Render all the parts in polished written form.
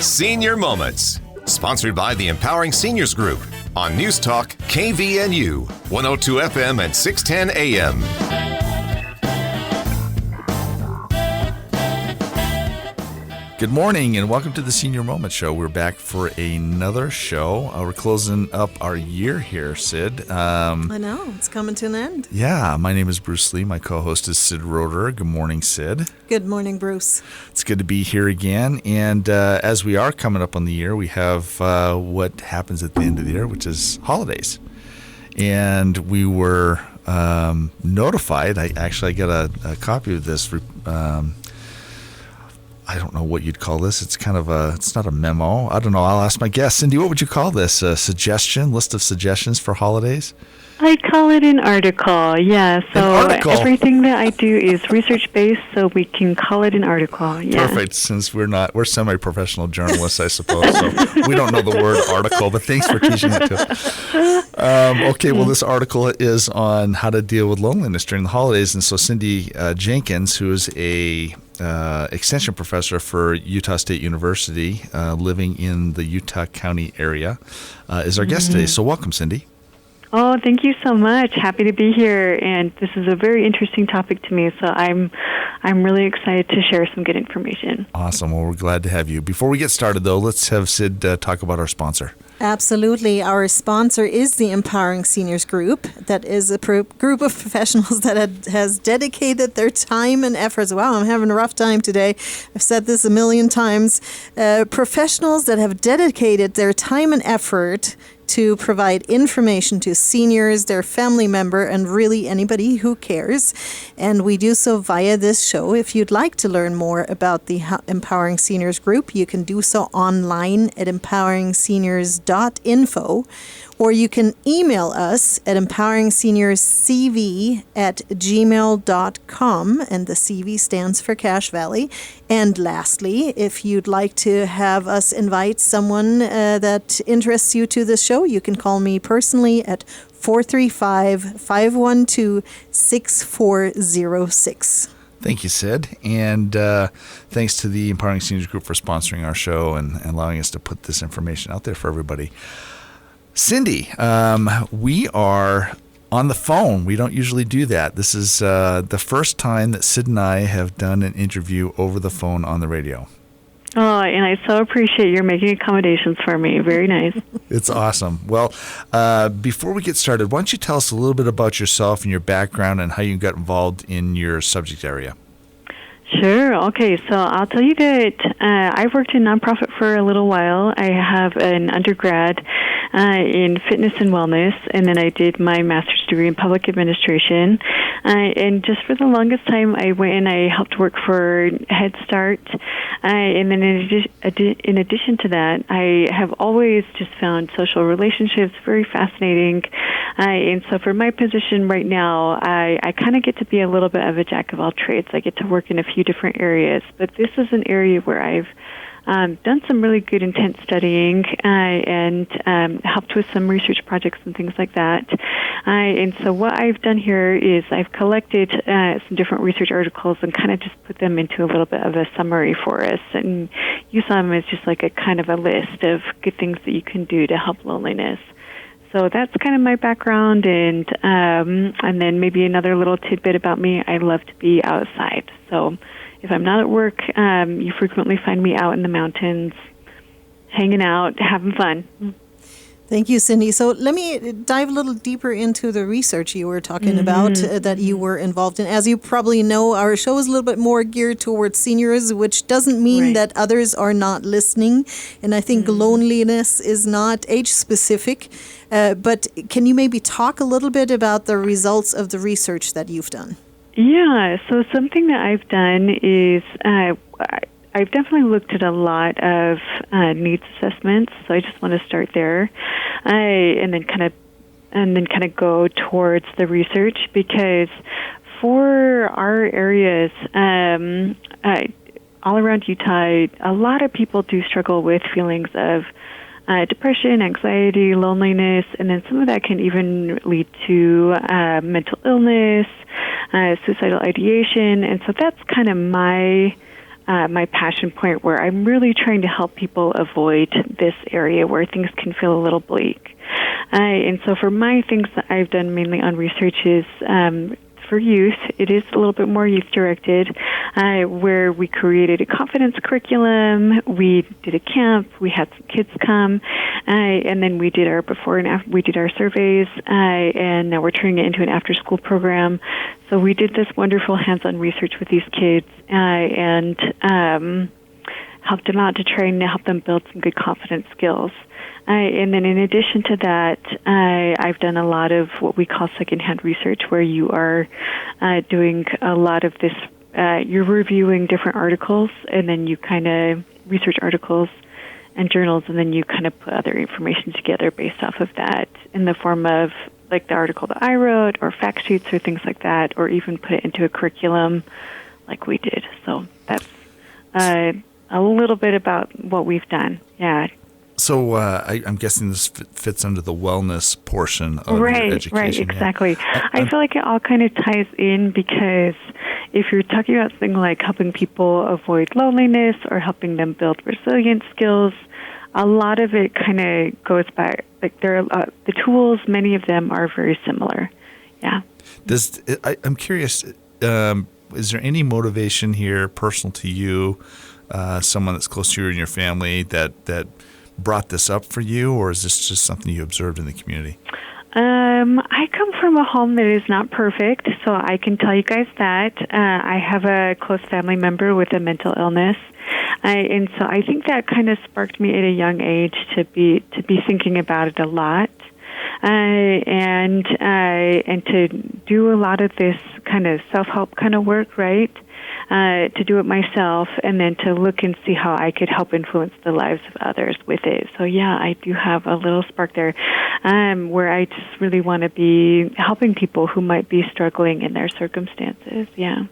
Senior Moments, sponsored by the Empowering Seniors Group on News Talk KVNU, 102 FM and 610 AM. Good morning and welcome to the Senior Moment Show. We're back for another show. We're closing up our year here, Sid. I know, it's coming to an end. Yeah, my name is Bruce Lee. My co-host is Sid Roeder. Good morning, Sid. Good morning, Bruce. It's good to be here again. And as we are coming up on the year, we have what happens at the end of the year, which is holidays. And we were notified. I got a copy of this. I don't know what you'd call this. It's it's not a memo. I don't know. I'll ask my guest. Cindy, what would you call this? A list of suggestions for holidays? I'd call it an article, yeah. So everything that I do is research-based, so we can call it an article, yeah. Perfect, since we're semi-professional journalists, I suppose, so we don't know the word article, but thanks for teaching it to us. Okay, well, this article is on how to deal with loneliness during the holidays, and so Cindy Jenkins, who is a extension professor for Utah State University, living in the Utah County area, is our guest today. So welcome, Cindy. Oh, thank you so much. Happy to be here, and this is a very interesting topic to me, so I'm really excited to share some good information. Awesome. Well, we're glad to have you. Before we get started, though, let's have Sid talk about our sponsor. Absolutely. Our sponsor is the Empowering Seniors Group. That is a group of professionals that has dedicated their time and efforts. Wow, I'm having a rough time today. I've said this a million times. Professionals that have dedicated their time and effort to provide information to seniors, their family member, and really anybody who cares. And we do so via this show. If you'd like to learn more about the Empowering Seniors Group, you can do so online at empoweringseniors.info, or you can email us at empoweringseniorscv@gmail.com, and the CV stands for Cache Valley. And lastly, if you'd like to have us invite someone that interests you to the show, you can call me personally at 435-512-6406. Thank you, Sid. And thanks to the Empowering Seniors Group for sponsoring our show and allowing us to put this information out there for everybody. Cindy, we are on the phone. We don't usually do that. This is the first time that Sid and I have done an interview over the phone on the radio. Oh, and I so appreciate your making accommodations for me. Very nice. It's awesome. Well, before we get started, why don't you tell us a little bit about yourself and your background and how you got involved in your subject area? Sure. Okay. So I'll tell you that I've worked in nonprofit for a little while. I have an undergrad in fitness and wellness, and then I did my master's degree in public administration. And just for the longest time, I went and I helped work for Head Start. And then in addition to that, I have always just found social relationships very fascinating. And so for my position right now, I kind of get to be a little bit of a jack of all trades. I get to work in a few different areas, but this is an area where I've done some really good intense studying and helped with some research projects and things like that. And so what I've done here is I've collected some different research articles and kind of just put them into a little bit of a summary for us and use them as just like a kind of a list of good things that you can do to help loneliness. So that's kind of my background, and then maybe another little tidbit about me, I love to be outside. So if I'm not at work, you frequently find me out in the mountains, hanging out, having fun. Thank you, Cindy. So let me dive a little deeper into the research you were talking about that you were involved in. As you probably know, our show is a little bit more geared towards seniors, which doesn't mean that others are not listening. And I think loneliness is not age-specific. But can you maybe talk a little bit about the results of the research that you've done? Yeah, so something that I've done is I've definitely looked at a lot of needs assessments, so I just want to start there, and then kind of go towards the research, because for our areas all around Utah, a lot of people do struggle with feelings of depression, anxiety, loneliness, and then some of that can even lead to mental illness, suicidal ideation, and so that's kind of my my passion point where I'm really trying to help people avoid this area where things can feel a little bleak. And so for my things that I've done mainly on research is for youth. It is a little bit more youth-directed, where we created a confidence curriculum. We did a camp. We had some kids come, and then we did our before and after. We did our surveys, and now we're turning it into an after-school program. So we did this wonderful hands-on research with these kids, and helped them out to try and help them build some good confidence skills. And then in addition to that, I've done a lot of what we call secondhand research, where you are doing a lot of this, you're reviewing different articles, and then you kind of research articles and journals, and then you kind of put other information together based off of that in the form of like the article that I wrote, or fact sheets, or things like that, or even put it into a curriculum like we did. So that's a little bit about what we've done. Yeah. So I'm guessing this fits under the wellness portion of your education. Right, exactly. I feel like it all kind of ties in, because if you're talking about something like helping people avoid loneliness or helping them build resilience skills, a lot of it kind of goes back. Like the tools, many of them are very similar. Yeah. I'm curious, is there any motivation here personal to you, someone that's close to you in your family that brought this up for you, or is this just something you observed in the community? I come from a home that is not perfect, so I can tell you guys that. I have a close family member with a mental illness, and so I think that kind of sparked me at a young age to be thinking about it a lot, and to do a lot of this kind of self-help kind of work, right? To do it myself, and then to look and see how I could help influence the lives of others with it. So yeah, I do have a little spark there, where I just really want to be helping people who might be struggling in their circumstances. Yeah.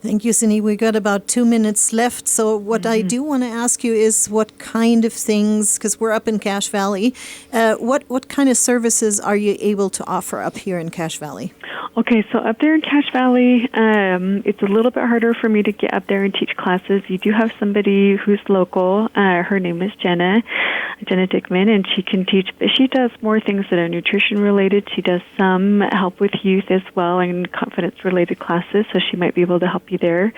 Thank you, Cindy. We got about 2 minutes left. So what I do want to ask you is what kind of things, because we're up in Cache Valley, what kind of services are you able to offer up here in Cache Valley? Okay, so up there in Cache Valley, it's a little bit harder for me to get up there and teach classes. You do have somebody who's local. Her name is Jenna Dickman, and she can teach, but she does more things that are nutrition related. She does some help with youth as well and confidence related classes, so she might be able to help you there.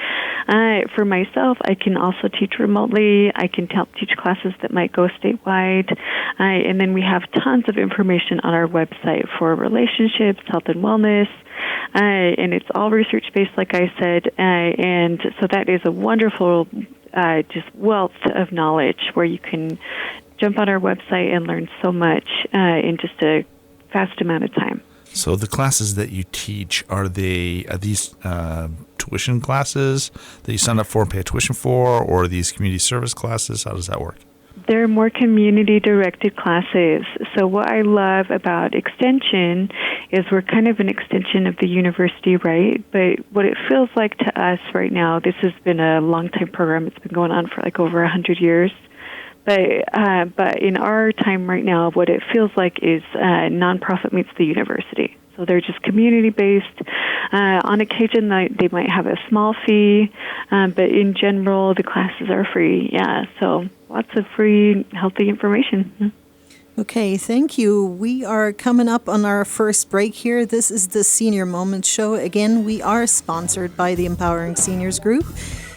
For myself, I can also teach remotely. I can help teach classes that might go statewide. And then we have tons of information on our website for relationships, health and wellness. And it's all research-based, like I said, and so that is a wonderful just wealth of knowledge where you can jump on our website and learn so much in just a fast amount of time. So the classes that you teach, are these tuition classes that you sign up for and pay tuition for, or are these community service classes? How does that work? They're more community-directed classes. So what I love about Extension is we're kind of an extension of the university, right? But what it feels like to us right now, this has been a long-time program. It's been going on for like over 100 years. But in our time right now, what it feels like is nonprofit meets the university. So they're just community-based. On occasion, they might have a small fee, but in general, the classes are free. Yeah, so lots of free, healthy information. Okay, thank you. We are coming up on our first break here. This is the Senior Moments Show. Again, we are sponsored by the Empowering Seniors Group.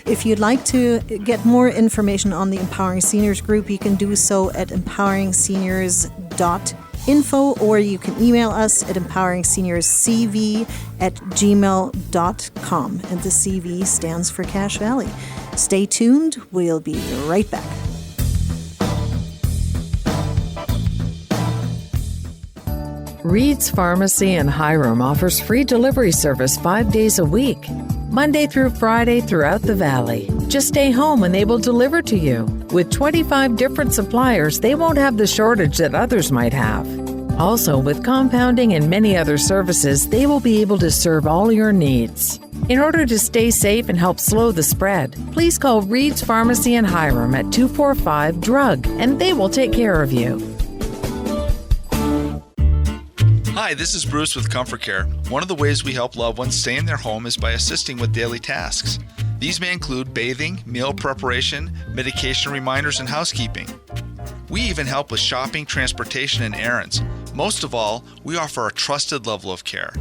If you'd like to get more information on the Empowering Seniors Group, you can do so at empoweringseniors.info, or you can email us at empoweringseniorscv@gmail.com. And the CV stands for Cache Valley. Stay tuned. We'll be right back. Reed's Pharmacy in Hiram offers free delivery service 5 days a week, Monday through Friday throughout the valley. Just stay home and they will deliver to you. With 25 different suppliers, they won't have the shortage that others might have. Also, with compounding and many other services, they will be able to serve all your needs. In order to stay safe and help slow the spread, please call Reed's Pharmacy in Hiram at 245-DRUG, and they will take care of you. Hi, this is Bruce with Comfort Care. One of the ways we help loved ones stay in their home is by assisting with daily tasks. These may include bathing, meal preparation, medication reminders, and housekeeping. We even help with shopping, transportation, and errands. Most of all, we offer a trusted level of care.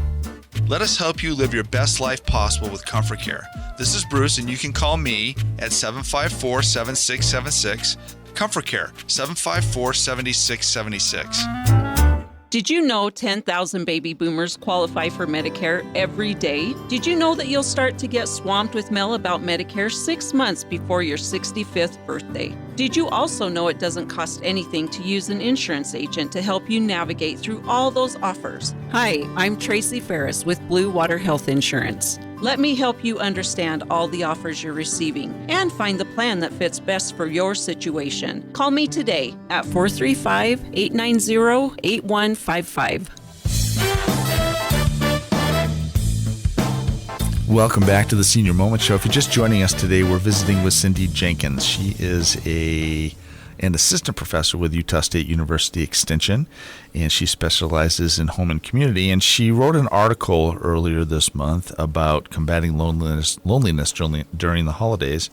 Let us help you live your best life possible with Comfort Care. This is Bruce, and you can call me at 754-7676. Comfort Care, 754-7676. Did you know 10,000 baby boomers qualify for Medicare every day? Did you know that you'll start to get swamped with mail about Medicare 6 months before your 65th birthday? Did you also know it doesn't cost anything to use an insurance agent to help you navigate through all those offers? Hi, I'm Tracy Ferris with Blue Water Health Insurance. Let me help you understand all the offers you're receiving and find the plan that fits best for your situation. Call me today at 435-890-8155. Welcome back to the Senior Moment Show. If you're just joining us today, we're visiting with Cindy Jenkins. She is an assistant professor with Utah State University Extension, and she specializes in home and community. And she wrote an article earlier this month about combating loneliness during the holidays,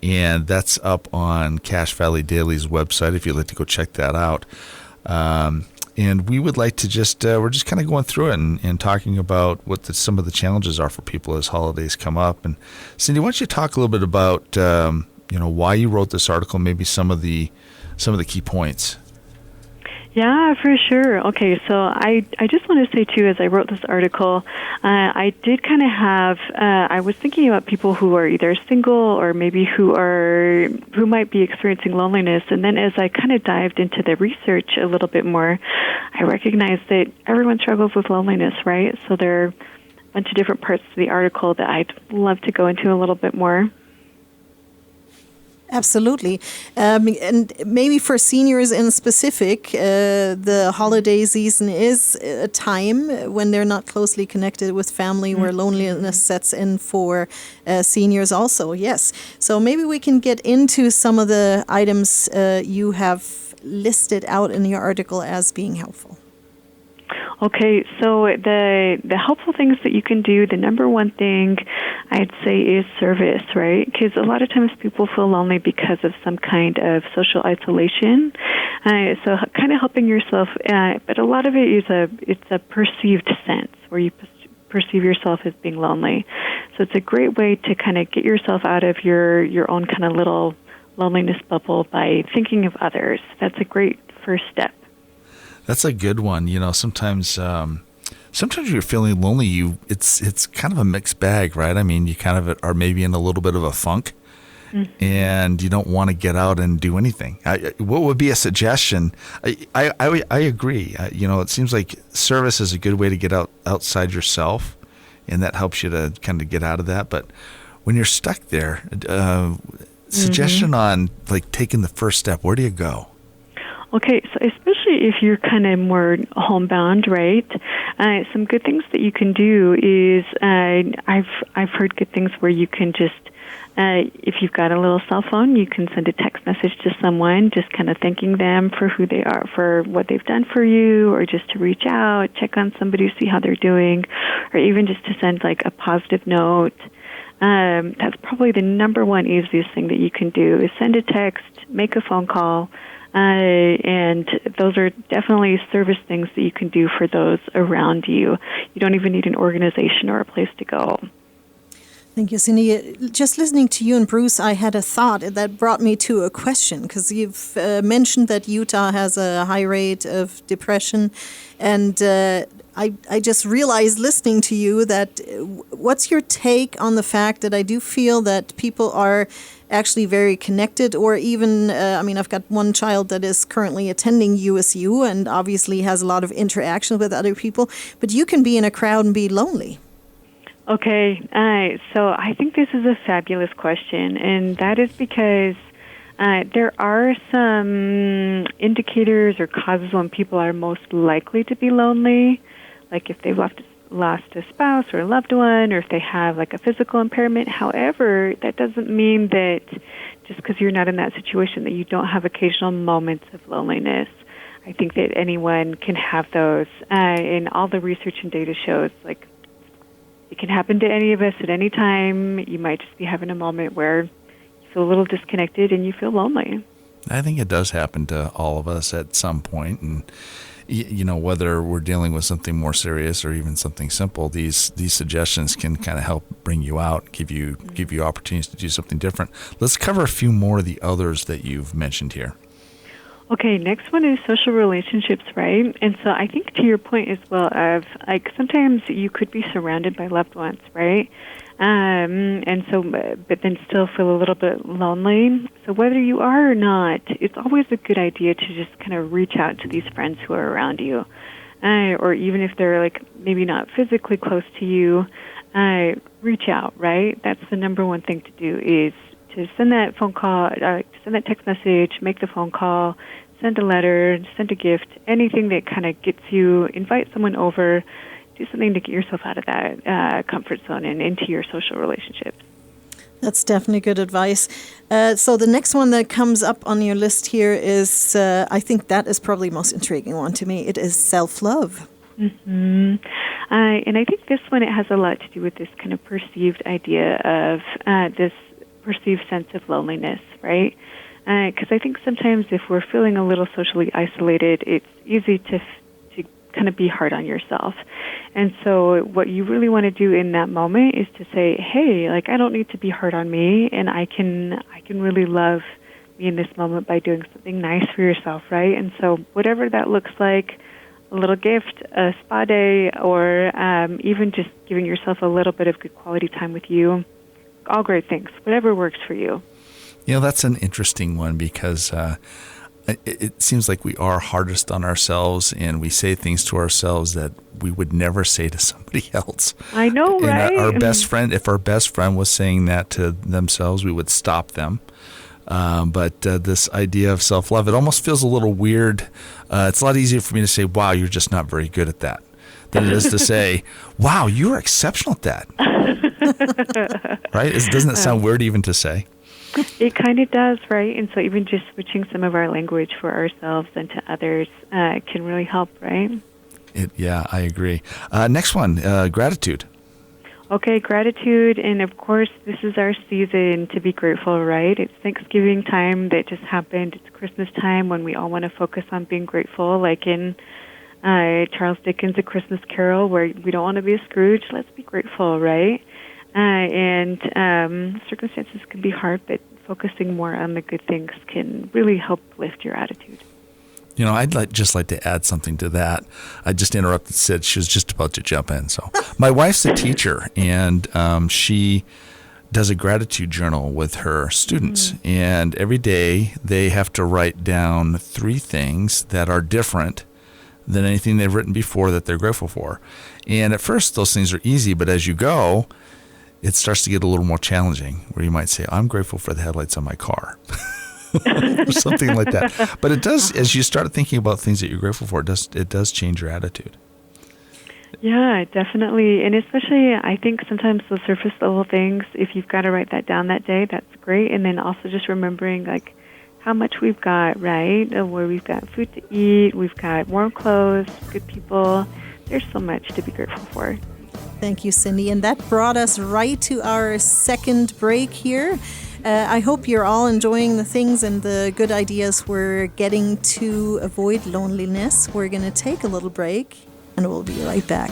and that's up on Cache Valley Daily's website if you'd like to go check that out. And we would like to we're just kind of going through it and talking about what some of the challenges are for people as holidays come up. And Cindy, why don't you talk a little bit about why you wrote this article, maybe some of the key points. Yeah, for sure. Okay, so I just want to say, too, as I wrote this article, I did kind of have, I was thinking about people who are either single or maybe who might be experiencing loneliness. And then as I kind of dived into the research a little bit more, I recognized that everyone struggles with loneliness, right? So there are a bunch of different parts to the article that I'd love to go into a little bit more. Absolutely. And maybe for seniors in specific, the holiday season is a time when they're not closely connected with family, where loneliness sets in for seniors also, yes. So maybe we can get into some of the items you have listed out in your article as being helpful. Okay, so the helpful things that you can do, the number one thing I'd say is service, right? Because a lot of times people feel lonely because of some kind of social isolation. So kind of helping yourself, but a lot of it is it's a perceived sense where you perceive yourself as being lonely. So it's a great way to kind of get yourself out of your own kind of little loneliness bubble by thinking of others. That's a great first step. That's a good one. Sometimes you're feeling lonely. It's kind of a mixed bag, right? I mean, you kind of are maybe in a little bit of a funk, and you don't want to get out and do anything. What would be a suggestion? I agree. It seems like service is a good way to get outside yourself, and that helps you to kind of get out of that. But when you're stuck there, suggestion on like taking the first step. Where do you go? Okay, so especially if you're kind of more homebound, right? Some good things that you can do is I've heard good things where you can just if you've got a little cell phone, you can send a text message to someone, just kind of thanking them for who they are, for what they've done for you, or just to reach out, check on somebody, see how they're doing, or even just to send like a positive note. That's probably the number one easiest thing that you can do is send a text, make a phone call. And those are definitely service things that you can do for those around you. You don't even need an organization or a place to go. Thank you, Cindy. Just listening to you and Bruce, I had a thought that brought me to a question, because you've mentioned that Utah has a high rate of depression, and I just realized listening to you that what's your take on the fact that I do feel that people are actually very connected, or even, I've got one child that is currently attending USU and obviously has a lot of interaction with other people, but you can be in a crowd and be lonely. Okay, so I think this is a fabulous question, and that is because there are some indicators or causes when people are most likely to be lonely, like if they've lost a spouse or a loved one, or if they have like a physical impairment. However, that doesn't mean that just because you're not in that situation that you don't have occasional moments of loneliness. I think that anyone can have those, and all the research and data shows, like, It can happen to any of us at any time. You might just be having a moment where you feel a little disconnected and you feel lonely. I think it does happen to all of us at some point, and whether we're dealing with something more serious or even something simple, these suggestions can kind of help bring you out, give you opportunities to do something different. Let's cover a few more of the others that you've mentioned here. Okay, next one is social relationships, right? And so I think to your point as well of, like, sometimes you could be surrounded by loved ones, right? And so, but then still feel a little bit lonely. So whether you are or not, it's always a good idea to just kind of reach out to these friends who are around you. Or even if they're, like, maybe not physically close to you, reach out, right? That's the number one thing to do, is to send that phone call, send that text message, make the phone call, send a letter, send a gift, anything that kind of gets you, invite someone over, do something to get yourself out of that comfort zone and into your social relationships. That's definitely good advice. So the next one that comes up on your list here is, I think that is probably the most intriguing one to me. It is self-love. Mm-hmm. And I think this one, it has a lot to do with this kind of perceived idea of this perceived sense of loneliness, right? Because I think sometimes if we're feeling a little socially isolated, it's easy to kind of be hard on yourself. And so what you really want to do in that moment is to say, hey, like, I don't need to be hard on me, and I can really love me in this moment by doing something nice for yourself, right? And so whatever that looks like, a little gift, a spa day, or even just giving yourself a little bit of good quality time with you, all great things, whatever works for you. That's an interesting one, because it seems like we are hardest on ourselves, and we say things to ourselves that we would never say to somebody else. I know, right? And our best friend, if our best friend was saying that to themselves, we would stop them. But this idea of self-love, it almost feels a little weird. It's a lot easier for me to say, wow, you're just not very good at that, than it is to say, wow, you're exceptional at that. Right? Doesn't it sound weird even to say? It kind of does, right? And so even just switching some of our language for ourselves and to others can really help, right? Yeah, I agree. Next one, gratitude. Okay, gratitude. And of course, this is our season to be grateful, right? It's Thanksgiving time that just happened. It's Christmas time when we all want to focus on being grateful, like in Charles Dickens' A Christmas Carol, where we don't want to be a Scrooge. Let's be grateful, right? And circumstances can be hard, but focusing more on the good things can really help lift your attitude. I'd just like to add something to that. I just interrupted Sid. She was just about to jump in. So my wife's a teacher, and she does a gratitude journal with her students. And every day they have to write down 3 things that are different than anything they've written before that they're grateful for. And at first, those things are easy, but as you go, it starts to get a little more challenging, where you might say, I'm grateful for the headlights on my car. Or something like that. But it does, as you start thinking about things that you're grateful for, it does change your attitude. Yeah, definitely. And especially, I think sometimes those surface level things, if you've got to write that down that day, that's great. And then also just remembering, like, how much we've got, right? Where we've got food to eat, we've got warm clothes, good people. There's so much to be grateful for. Thank you, Cindy. And that brought us right to our second break here. I hope you're all enjoying the things and the good ideas we're getting to avoid loneliness. We're going to take a little break, and we'll be right back.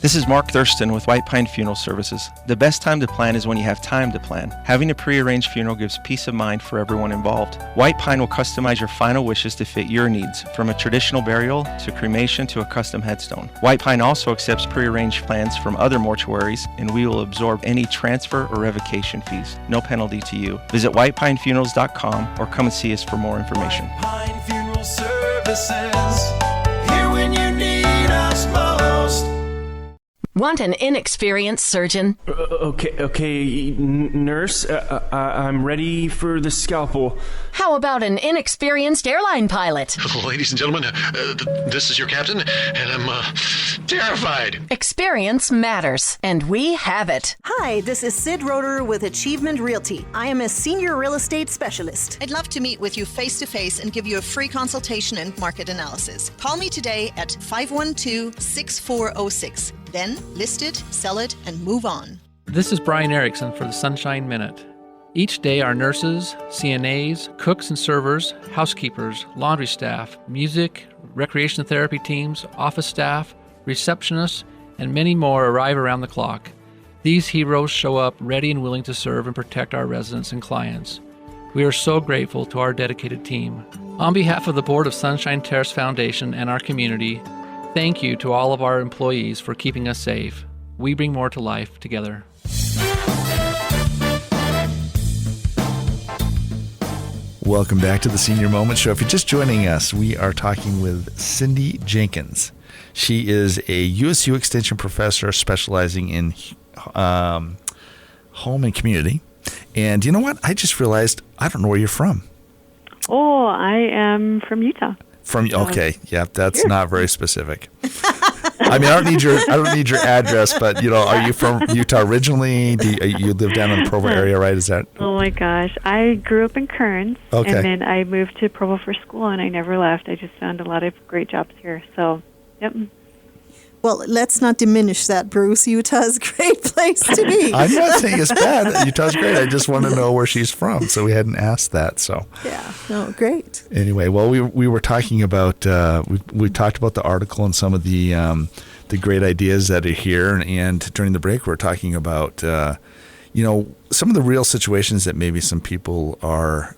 This is Mark Thurston with White Pine Funeral Services. The best time to plan is when you have time to plan. Having a prearranged funeral gives peace of mind for everyone involved. White Pine will customize your final wishes to fit your needs, from a traditional burial to cremation to a custom headstone. White Pine also accepts prearranged plans from other mortuaries, and we will absorb any transfer or revocation fees. No penalty to you. Visit whitepinefunerals.com or come and see us for more information. White Pine Funeral Services, here when you need us most. Want an inexperienced surgeon? Okay, nurse, I'm ready for the scalpel. How about an inexperienced airline pilot? Ladies and gentlemen, this is your captain, and I'm terrified. Experience matters, and we have it. Hi, this is Sid Roeder with Achievement Realty. I am a senior real estate specialist. I'd love to meet with you face-to-face and give you a free consultation and market analysis. Call me today at 512-6406. Then list it, sell it, and move on. This is Brian Erickson for the Sunshine Minute. Each day, our nurses, CNAs, cooks and servers, housekeepers, laundry staff, music, recreation therapy teams, office staff, receptionists, and many more arrive around the clock. These heroes show up ready and willing to serve and protect our residents and clients. We are so grateful to our dedicated team. On behalf of the Board of Sunshine Terrace Foundation and our community, thank you to all of our employees for keeping us safe. We bring more to life together. Welcome back to the Senior Moment Show. If you're just joining us, we are talking with Cindy Jenkins. She is a USU Extension professor specializing in home and community. And you know what? I just realized I don't know where you're from. Oh, I am from Utah. Okay, yeah, that's not very specific. I mean, I don't need your address, but are you from Utah originally? Do you live down in the Provo area, right? Is that? Oh my gosh, I grew up in Kearns, okay. And then I moved to Provo for school, and I never left. I just found a lot of great jobs here. So, yep. Well, let's not diminish that, Bruce. Utah's a great place to be. I'm not saying it's bad. Utah's great. I just want to know where she's from, so we hadn't asked that. So yeah, no, great. Anyway, well, we were talking about we talked about the article and some of the great ideas that are here, and during the break we were talking about some of the real situations that maybe some people are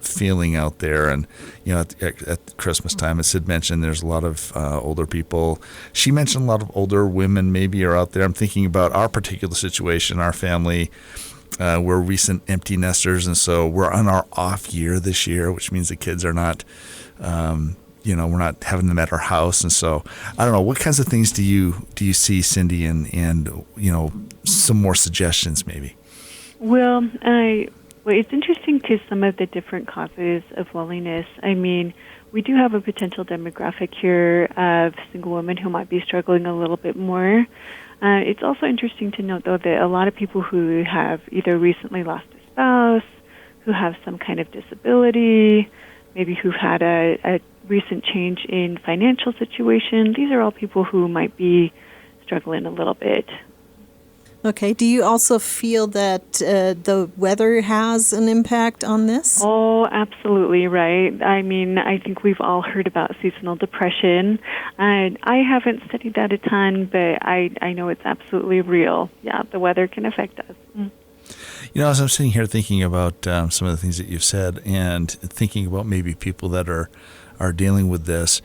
feeling out there. And at Christmas time, as Sid mentioned, there's a lot of older people. She mentioned a lot of older women maybe are out there. I'm thinking about our particular situation, our family. We're recent empty nesters, and so we're on our off year this year, which means the kids are not we're not having them at our house. And so I don't know, what kinds of things do you see, Cindy, and some more suggestions maybe? Well, it's interesting to some of the different causes of loneliness. I mean, we do have a potential demographic here of single women who might be struggling a little bit more. It's also interesting to note, though, that a lot of people who have either recently lost a spouse, who have some kind of disability, maybe who've had a recent change in financial situation, these are all people who might be struggling a little bit. Okay. Do you also feel that the weather has an impact on this? Oh, absolutely, right. I mean, I think we've all heard about seasonal depression. And I haven't studied that a ton, but I know it's absolutely real. Yeah, the weather can affect us. As I'm sitting here thinking about some of the things that you've said and thinking about maybe people that are dealing with this,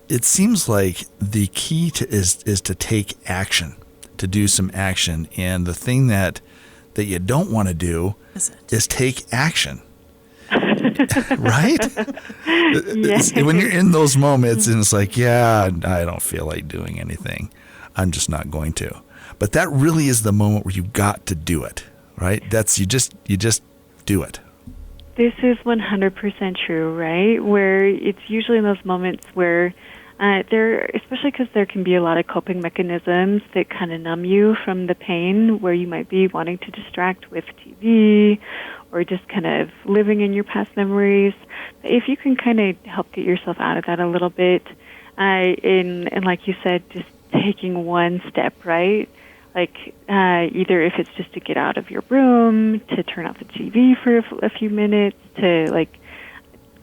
it seems like the key is to take action. To do some action, and the thing that you don't want to do is take action. Right? Yes. When you're in those moments and it's like, I don't feel like doing anything, I'm just not going to. But that really is the moment where you got to do it, right? That's you just do it. This is 100% true, right? Where it's usually in those moments where especially because there can be a lot of coping mechanisms that kind of numb you from the pain, where you might be wanting to distract with TV or just kind of living in your past memories. If you can kind of help get yourself out of that a little bit, and like you said, just taking one step, right? Like either if it's just to get out of your room, to turn off the TV for a few minutes, to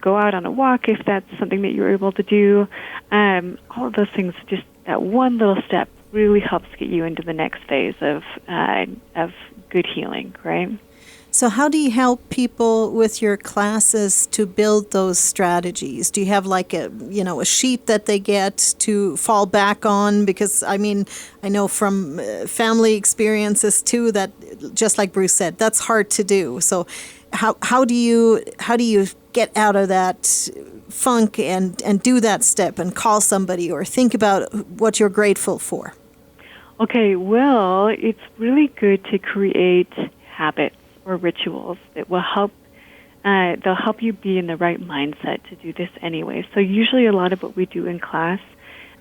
go out on a walk if that's something that you're able to do. All of those things, just that one little step really helps get you into the next phase of good healing, right? So how do you help people with your classes to build those strategies? Do you have a sheet that they get to fall back on? Because I know from family experiences too that, just like Bruce said, that's hard to do. So how do you get out of that funk and do that step and call somebody or think about what you're grateful for? Okay, well, it's really good to create habits or rituals that will help. They'll help you be in the right mindset to do this anyway. So usually a lot of what we do in class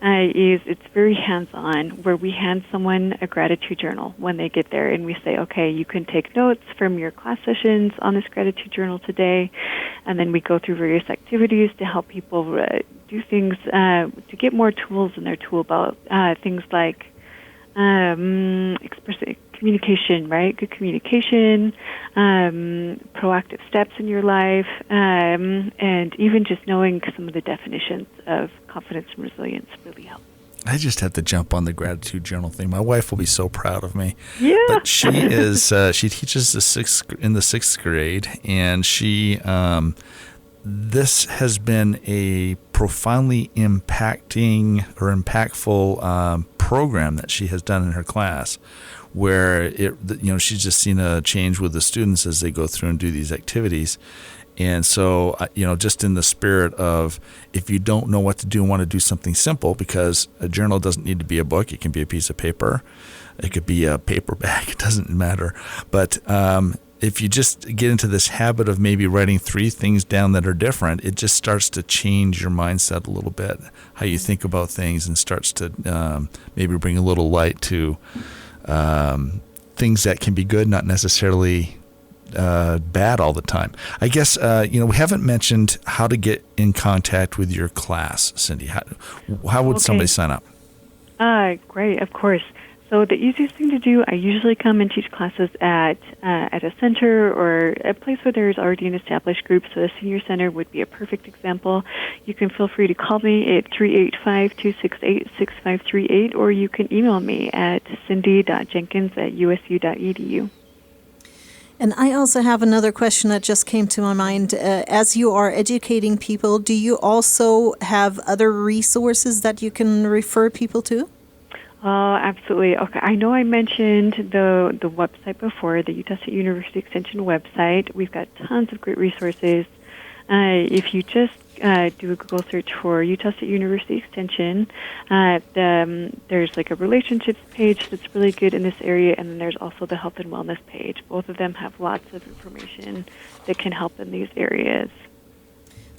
is it's very hands-on, where we hand someone a gratitude journal when they get there, and we say, okay, you can take notes from your class sessions on this gratitude journal today, and then we go through various activities to help people do things to get more tools in their tool belt, things like communication, right? Good communication, proactive steps in your life, and even just knowing some of the definitions of confidence and resilience really help. I just have to jump on the gratitude journal thing. My wife will be so proud of me. Yeah. But she is she teaches in the sixth grade, and she this has been a profoundly impactful program that she has done in her class, where she's just seen a change with the students as they go through and do these activities. And so, just in the spirit of, if you don't know what to do and want to do something simple, because a journal doesn't need to be a book, it can be a piece of paper, it could be a paper bag, it doesn't matter. But if you just get into this habit of maybe writing 3 things down that are different, it just starts to change your mindset a little bit, how you think about things, and starts to maybe bring a little light to things that can be good, not necessarily bad all the time. I guess, we haven't mentioned how to get in contact with your class, Cindy. How would somebody sign up? Great, of course. So the easiest thing to do, I usually come and teach classes at a center or a place where there's already an established group. So the senior center would be a perfect example. You can feel free to call me at 385-268-6538, or you can email me at cindy.jenkins@usu.edu. And I also have another question that just came to my mind. As you are educating people, do you also have other resources that you can refer people to? Absolutely. Okay, I know I mentioned the website before, the Utah State University Extension website. We've got tons of great resources. If you just do a Google search for Utah State University Extension, there's like a relationships page that's really good in this area, and then there's also the health and wellness page. Both of them have lots of information that can help in these areas.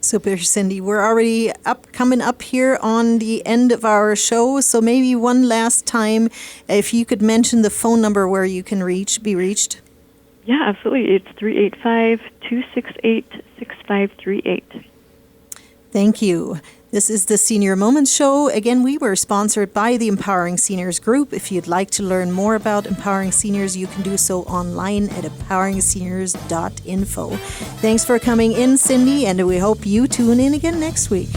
Super, Cindy. We're already coming up here on the end of our show, so maybe one last time, if you could mention the phone number where you can be reached. Yeah, absolutely. It's 385-268-6538. Thank you. This is the Senior Moments Show. Again, we were sponsored by the Empowering Seniors Group. If you'd like to learn more about Empowering Seniors, you can do so online at empoweringseniors.info. Thanks for coming in, Cindy, and we hope you tune in again next week.